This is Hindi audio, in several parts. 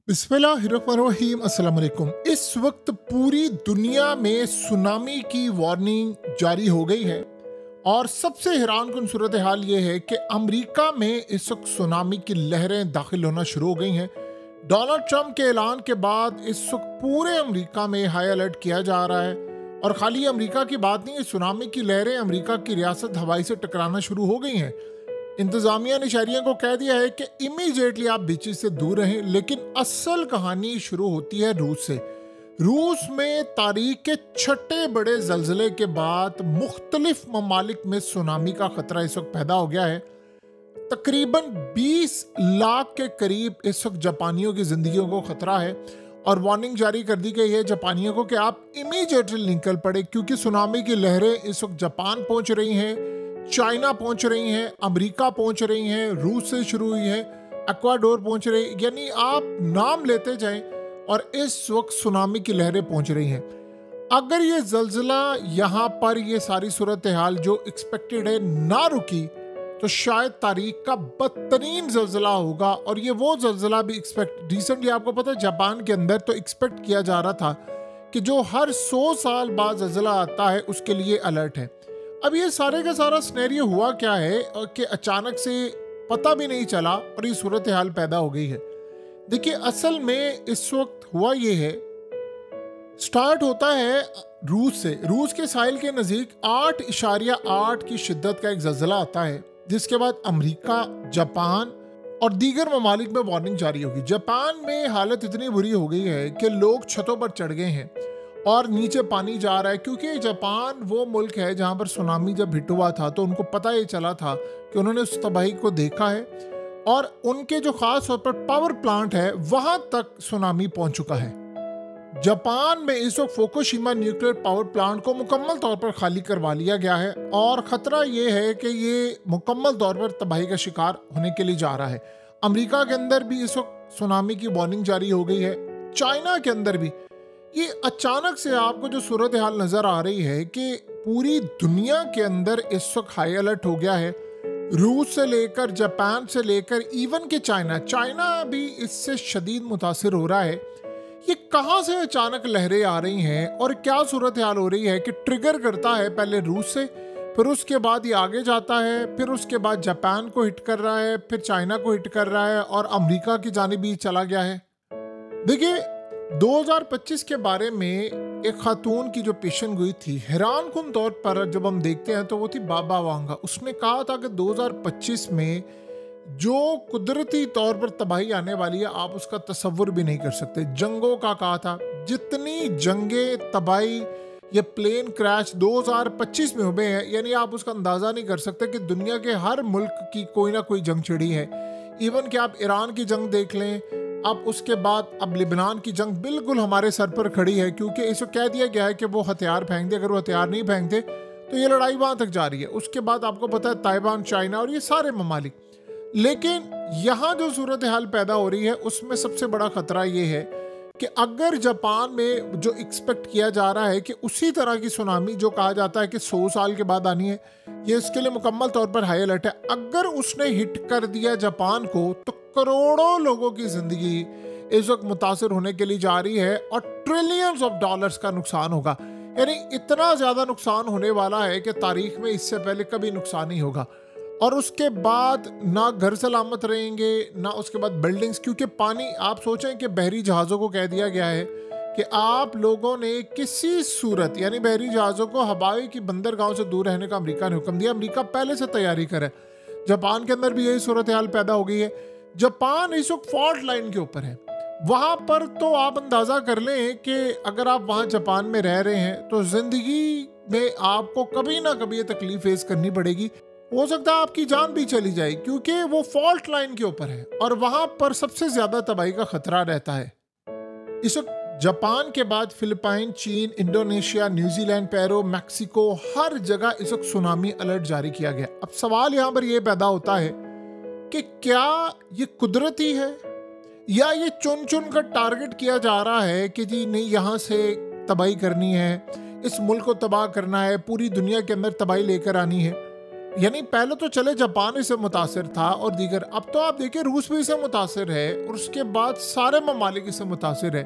बिस्मिल्लाहिर्रहमानिर्रहीम, अस्सलाम वालेकुम। इस वक्त पूरी दुनिया में सुनामी की वार्निंग जारी हो गई है और सबसे हैरानकुन सूरत हाल ये है कि अमेरिका में इस वक्त सुनामी की लहरें दाखिल होना शुरू हो गई हैं। डोनाल्ड ट्रंप के ऐलान के बाद इस वक्त पूरे अमेरिका में हाई अलर्ट किया जा रहा है और खाली अमेरिका की बात नहीं है, सुनामी की लहरें अमेरिका की रियासत हवाई से टकराना शुरू हो गई हैं। इंतजामिया ने शहरियों को कह दिया है कि इमीडिएटली आप बीचेस से दूर रहें, लेकिन असल कहानी शुरू होती है रूस से। रूस में तारीख के छठे बड़े जल्जले के बाद मुख्तलिफ ममालिक में सुनामी का खतरा इस वक्त पैदा हो गया है। तकरीबन 20 लाख के करीब इस वक्त जापानियों की जिंदगियों को खतरा है और वार्निंग जारी कर दी गई है जापानियों को कि आप इमीडिएटली निकल पड़े, क्योंकि सुनामी की लहरें इस वक्त जापान पहुंच रही हैं, चाइना पहुंच रही हैं, अमेरिका पहुंच रही हैं, रूस से शुरू हुई है, इक्वाडोर पहुंच रही, यानी आप नाम लेते जाएं और इस वक्त सुनामी की लहरें पहुंच रही हैं। अगर ये जल्जला यहाँ पर ये सारी सूरत हाल जो एक्सपेक्टेड है ना रुकी तो शायद तारीख का बदतरीन जल्जला होगा। और ये वो जल्जला भी रिसेंटली आपको पता है जापान के अंदर तो एक्सपेक्ट किया जा रहा था कि जो हर 100 साल बाद जल्जला आता है उसके लिए अलर्ट है। अब ये सारे का सारा सिनेरियो हुआ क्या है कि अचानक से पता भी नहीं चला और ये सूरत हाल पैदा हो गई है। देखिए, असल में इस वक्त हुआ ये है, स्टार्ट होता है रूस से। रूस के साहिल के नज़दीक 8.8 की शिद्दत का एक जल्जला आता है, जिसके बाद अमेरिका, जापान और दीगर ममालिक में वार्निंग जारी होगी। जापान में हालत इतनी बुरी हो गई है कि लोग छतों पर चढ़ गए हैं और नीचे पानी जा रहा है, क्योंकि जापान वो मुल्क है जहां पर सुनामी जब हिट हुआ था तो उनको पता ये चला था कि उन्होंने उस तबाही को देखा है और उनके जो खास तौर पर पावर प्लांट है वहां तक सुनामी पहुंच चुका है। जापान में इस वक्त फुकुशिमा न्यूक्लियर पावर प्लांट को मुकम्मल तौर पर खाली करवा लिया गया है और खतरा ये है कि ये मुकम्मल तौर पर तबाही का शिकार होने के लिए जा रहा है। अमेरिका के अंदर भी इस वक्त सुनामी की वार्निंग जारी हो गई है, चाइना के अंदर भी। ये अचानक से आपको जो सूरत हाल नजर आ रही है कि पूरी दुनिया के अंदर इस वक्त हाई अलर्ट हो गया है। रूस से लेकर जापान से लेकर इवन के चाइना भी इससे शदीद मुतासिर हो रहा है। ये कहाँ से अचानक लहरें आ रही हैं और क्या सूरत हाल हो रही है कि ट्रिगर करता है पहले रूस से, फिर उसके बाद ये आगे जाता है, फिर उसके बाद जापान को हिट कर रहा है, फिर चाइना को हिट कर रहा है और अमेरिका की जानिब भी चला गया है। देखिए, 2025 के बारे में एक खातून की जो पेशन गोई थी, हैरानकुन तौर पर जब हम देखते हैं तो वो थी बाबा वांगा। उसने कहा था कि 2025 में जो कुदरती तौर पर तबाही आने वाली है आप उसका तसव्वुर भी नहीं कर सकते। जंगों का कहा था, जितनी जंगें, तबाही, ये प्लेन क्रैश 2025 में हुए हैं, यानी आप उसका अंदाज़ा नहीं कर सकते कि दुनिया के हर मुल्क की कोई ना कोई जंग छिड़ी है। इवन कि आप ईरान की जंग देख लें, अब उसके बाद अब लिबनान की जंग बिल्कुल हमारे सर पर खड़ी है, क्योंकि इसको कह दिया गया है कि वो हथियार फेंक दे। अगर वो हथियार नहीं फेंकते तो ये लड़ाई वहां तक जा रही है। उसके बाद आपको पता है ताइवान, चाइना और ये सारे ममालिक। लेकिन यहाँ जो सूरत हाल पैदा हो रही है उसमें सबसे बड़ा खतरा ये है कि अगर जापान में जो एक्सपेक्ट किया जा रहा है कि उसी तरह की सुनामी जो कहा जाता है कि 100 साल के बाद आनी है, ये इसके लिए मुकम्मल तौर पर हाई अलर्ट है। अगर उसने हिट कर दिया जापान को तो करोड़ों लोगों की जिंदगी इस वक्त मुतासर होने के लिए जा रही है और ट्रिलियंस ऑफ डॉलर्स का नुकसान होगा। यानी इतना ज्यादा नुकसान होने वाला है कि तारीख में इससे पहले कभी नुकसान नहीं होगा। और उसके बाद ना घर सलामत रहेंगे ना उसके बाद बिल्डिंग्स, क्योंकि पानी, आप सोचें कि बहरी जहाज़ों को कह दिया गया है कि आप लोगों ने किसी सूरत, यानी बहरी जहाज़ों को हवाई की बंदरगाहों से दूर रहने का अमेरिका ने हुक्म दिया। अमेरिका पहले से तैयारी करे। जापान के अंदर भी यही सूरत हाल पैदा हो गई है। जापान इस वक्त फॉल्ट लाइन के ऊपर है। वहां पर तो आप अंदाजा कर लें कि अगर आप वहां जापान में रह रहे हैं तो जिंदगी में आपको कभी ना कभी ये तकलीफ फेस करनी पड़ेगी। हो सकता है आपकी जान भी चली जाए, क्योंकि वो फॉल्ट लाइन के ऊपर है और वहां पर सबसे ज्यादा तबाही का खतरा रहता है। इस वक्त जापान के बाद फिलिपाइन, चीन, इंडोनेशिया, न्यूजीलैंड, पेरू, मैक्सिको, हर जगह इस वक्त सुनामी अलर्ट जारी किया गया। अब सवाल यहाँ पर यह पैदा होता है कि क्या ये कुदरती है या ये चुन चुन कर टारगेट किया जा रहा है कि जी नहीं, यहाँ से तबाही करनी है, इस मुल्क को तबाह करना है, पूरी दुनिया के अंदर तबाही लेकर आनी है। यानी पहले तो चले जापान इससे मुतासिर था और दीगर, अब तो आप देखिए रूस भी इससे मुतासिर है और उसके बाद सारे ममालिक इससे मुतासिर है।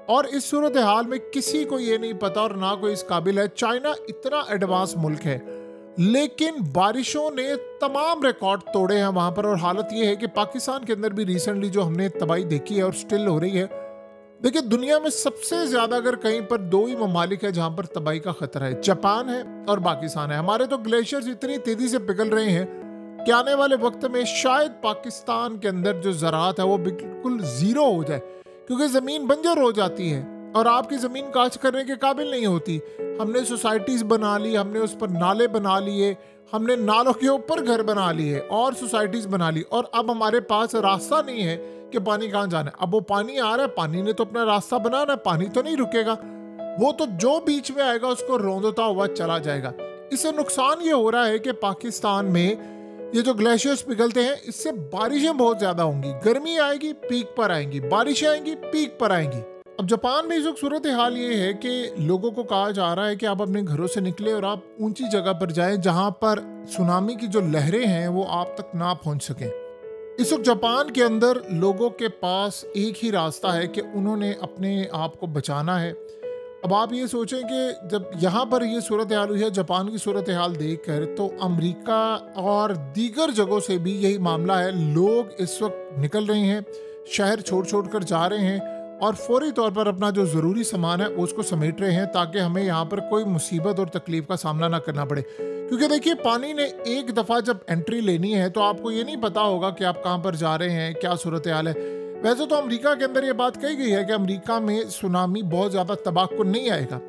और इस सूरत हाल में किसी को ये नहीं पता और ना कोई इस काबिल है। चाइना इतना एडवांस मुल्क है, लेकिन बारिशों ने तमाम रिकॉर्ड तोड़े हैं वहां पर। और हालत ये है कि पाकिस्तान के अंदर भी रिसेंटली जो हमने तबाही देखी है और स्टिल हो रही है, देखिए दुनिया में सबसे ज्यादा अगर कहीं पर दो ही ममालिक है जहां पर तबाही का खतरा है, जापान है और पाकिस्तान है। हमारे तो ग्लेशियर्स इतनी तेजी से पिघल रहे हैं कि आने वाले वक्त में शायद पाकिस्तान के अंदर जो ज़राअत है वो बिल्कुल जीरो हो जाए, क्योंकि ज़मीन बंजर हो जाती है और आपकी ज़मीन काश्त करने के काबिल नहीं होती। हमने सोसाइटीज़ बना ली, हमने उस पर नाले बना लिए, हमने नालों के ऊपर घर बना लिए और सोसाइटीज़ बना ली, और अब हमारे पास रास्ता नहीं है कि पानी कहाँ जाना है। अब वो पानी आ रहा है, पानी ने तो अपना रास्ता बनाना है, पानी तो नहीं रुकेगा, वो तो जो बीच में आएगा उसको रौंदता हुआ चला जाएगा। इससे नुकसान ये हो रहा है कि पाकिस्तान में ये जो ग्लेशियर्स पिघलते हैं, इससे बारिशें बहुत ज्यादा होंगी। गर्मी आएगी पीक पर आएंगी, बारिशें आएंगी पीक पर आएंगी। अब जापान में इस वक्त सूरत हाल ये है कि लोगों को कहा जा रहा है कि आप अपने घरों से निकले और आप ऊंची जगह पर जाएं जहां पर सुनामी की जो लहरें हैं वो आप तक ना पहुंच सकें। इस वक्त जापान के अंदर लोगों के पास एक ही रास्ता है कि उन्होंने अपने आप को बचाना है। अब आप ये सोचें कि जब यहाँ पर ये सूरत हाल हुई है, जापान की सूरत हाल देख कर, तो अमेरिका और दीगर जगहों से भी यही मामला है। लोग इस वक्त निकल रहे हैं, शहर छोड़ छोड़ कर जा रहे हैं और फौरी तौर पर अपना जो ज़रूरी सामान है उसको समेट रहे हैं ताकि हमें यहाँ पर कोई मुसीबत और तकलीफ का सामना ना करना पड़े। क्योंकि देखिए पानी ने एक दफ़ा जब एंट्री लेनी है तो आपको ये नहीं पता होगा कि आप कहाँ पर जा रहे हैं, क्या सूरत हाल है। वैसे तो अमेरिका के अंदर ये बात कही गई है कि अमेरिका में सुनामी बहुत ज़्यादा तबाहकुन नहीं आएगा,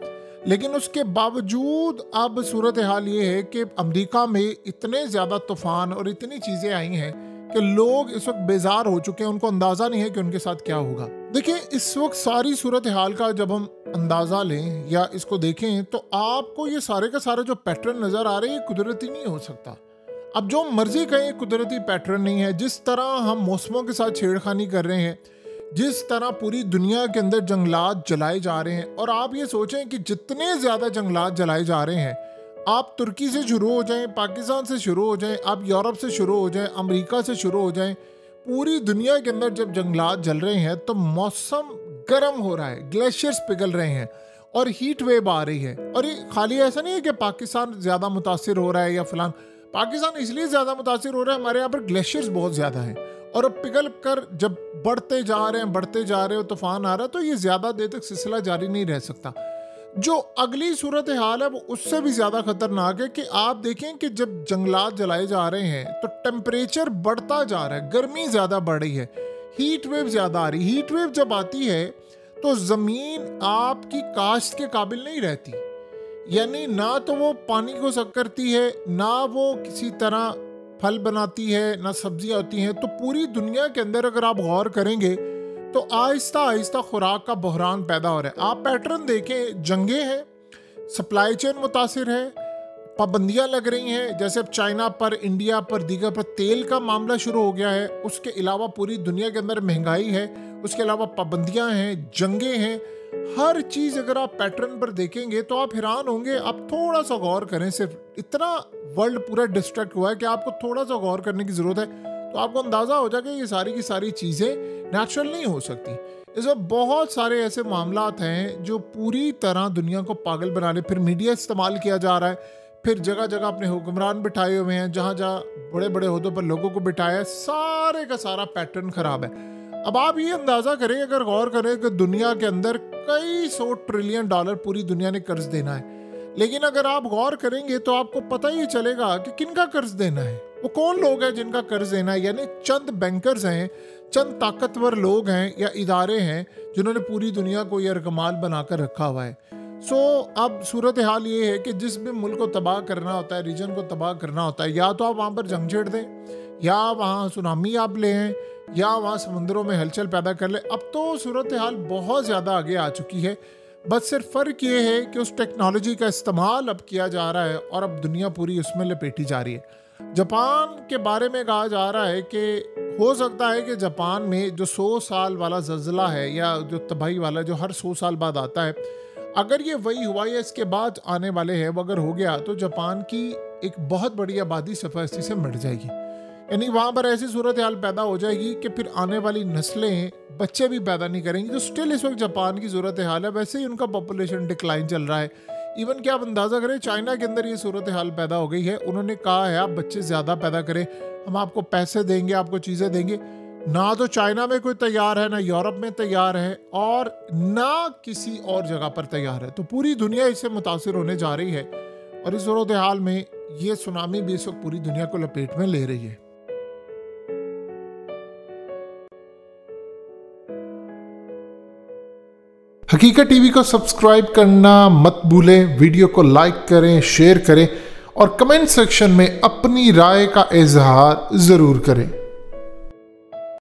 लेकिन उसके बावजूद अब सूरत हाल ये है कि अमेरिका में इतने ज़्यादा तूफान और इतनी चीज़ें आई हैं कि लोग इस वक्त बेजार हो चुके हैं, उनको अंदाज़ा नहीं है कि उनके साथ क्या होगा। देखिए इस वक्त सारी सूरत हाल का जब हम अंदाज़ा लें या इसको देखें तो आपको ये सारे का सारे जो पैटर्न नज़र आ रहे हैं कुदरती नहीं हो सकता। अब जो मर्जी कहें कुदरती पैटर्न नहीं है। जिस तरह हम मौसमों के साथ छेड़खानी कर रहे हैं, जिस तरह पूरी दुनिया के अंदर जंगलात जलाए जा रहे हैं, और आप ये सोचें कि जितने ज़्यादा जंगलात जलाए जा रहे हैं, आप तुर्की से शुरू हो जाएं, पाकिस्तान से शुरू हो जाएं, आप यूरोप से शुरू हो जाएं, अमेरिका से शुरू हो जाएं, पूरी दुनिया के अंदर जब जंगलात जल रहे हैं तो मौसम गर्म हो रहा है, ग्लेशियर्स पिघल रहे हैं और हीट वेव आ रही है। और ये खाली ऐसा नहीं है कि पाकिस्तान ज़्यादा मुतासिर हो रहा है या फलान, पाकिस्तान इसलिए ज़्यादा मुतासिर हो रहा है, हमारे यहाँ पर ग्लेशियर्स बहुत ज़्यादा हैं और अब पिघल कर जब बढ़ते जा रहे हैं, तूफान आ रहा है, तो ये ज़्यादा देर तक सिलसिला जारी नहीं रह सकता। जो अगली सूरत हाल है वो उससे भी ज़्यादा खतरनाक है कि आप देखें कि जब जंगलात जलाए जा रहे हैं तो टेम्परेचर बढ़ता जा रहा है, गर्मी ज़्यादा बढ़ रही है, हीट वेव ज़्यादा आ रही है। हीट वेव जब आती है तो ज़मीन आपकी काश्त के काबिल नहीं रहती, यानी ना तो वो पानी को सक करती है, ना वो किसी तरह फल बनाती है, ना सब्जियां होती हैं। तो पूरी दुनिया के अंदर अगर आप गौर करेंगे तो आहिस्ता आहिस्ता खुराक का बहरान पैदा हो रहा है। आप पैटर्न देखें, जंगें हैं, सप्लाई चेन मुतासिर है, पाबंदियां लग रही हैं, जैसे अब चाइना पर, इंडिया पर, दीगर पर तेल का मामला शुरू हो गया है। उसके अलावा पूरी दुनिया के अंदर महंगाई है, उसके अलावा पाबंदियां हैं, जंगें हैं, हर चीज़ अगर आप पैटर्न पर देखेंगे तो आप हैरान होंगे। आप थोड़ा सा गौर करें, सिर्फ इतना वर्ल्ड पूरा डिस्ट्रैक्ट हुआ है कि आपको थोड़ा सा गौर करने की ज़रूरत है, तो आपको अंदाज़ा हो जाएगा ये सारी की सारी चीज़ें नेचुरल नहीं हो सकती। इसमें बहुत सारे ऐसे मामलात हैं जो पूरी तरह दुनिया को पागल बना रहे। फिर मीडिया इस्तेमाल किया जा रहा है, फिर जगह जगह अपने हुक्मरान बिठाए हुए हैं, जहाँ जहाँ बड़े बड़े ओहदों पर लोगों को बिठाया है, सारे का सारा पैटर्न खराब है। अब आप ये अंदाज़ा करें, अगर गौर करें कि दुनिया के अंदर कई $100 ट्रिलियन पूरी दुनिया ने कर्ज देना है, लेकिन अगर आप गौर करेंगे तो आपको पता ही चलेगा कि किनका कर्ज देना है, वो कौन लोग हैं जिनका कर्ज देना है। यानी चंद बैंकर्स हैं, चंद ताकतवर लोग हैं या इदारे हैं जिन्होंने पूरी दुनिया को यह रकमाल बनाकर रखा हुआ है। अब सूरत हाल ये है कि जिस भी मुल्क को तबाह करना होता है, रीजन को तबाह करना होता है, या तो आप वहाँ पर जंग छेड़ दें, या वहाँ सुनामी आप ले आएं, या वहाँ समुद्रों में हलचल पैदा कर ले। अब तो सूरत हाल बहुत ज़्यादा आगे आ चुकी है, बस सिर्फ फ़र्क ये है कि उस टेक्नोलॉजी का इस्तेमाल अब किया जा रहा है और अब दुनिया पूरी उसमें लपेटी जा रही है। जापान के बारे में कहा जा रहा है कि हो सकता है कि जापान में जो 100 साल वाला ज़लज़ला है या जो तबाही वाला जो हर 100 साल बाद आता है, अगर ये वही हुआ या इसके बाद आने वाले है वो अगर हो गया तो जापान की एक बहुत बड़ी आबादी सफारती से मिट जाएगी। यानी वहाँ पर ऐसी सूरत हाल पैदा हो जाएगी कि फिर आने वाली नस्लें बच्चे भी पैदा नहीं करेंगी। जो स्टिल इस वक्त जापान की सूरत हाल है, वैसे ही उनका पॉपुलेशन डिक्लाइन चल रहा है। इवन क्या आप अंदाज़ा करें, चाइना के अंदर ये सूरत हाल पैदा हो गई है। उन्होंने कहा है आप बच्चे ज़्यादा पैदा करें, हम आपको पैसे देंगे, आपको चीज़ें देंगे। ना तो चाइना में कोई तैयार है, ना यूरोप में तैयार है, और ना किसी और जगह पर तैयार है। तो पूरी दुनिया इससे मुतासिर होने जा रही है और इस सूरत हाल में ये सुनामी भी इस वक्त पूरी दुनिया को लपेट में ले रही है। हकीकत टीवी को सब्सक्राइब करना मत भूलें, वीडियो को लाइक करें, शेयर करें और कमेंट सेक्शन में अपनी राय का इजहार ज़रूर करें।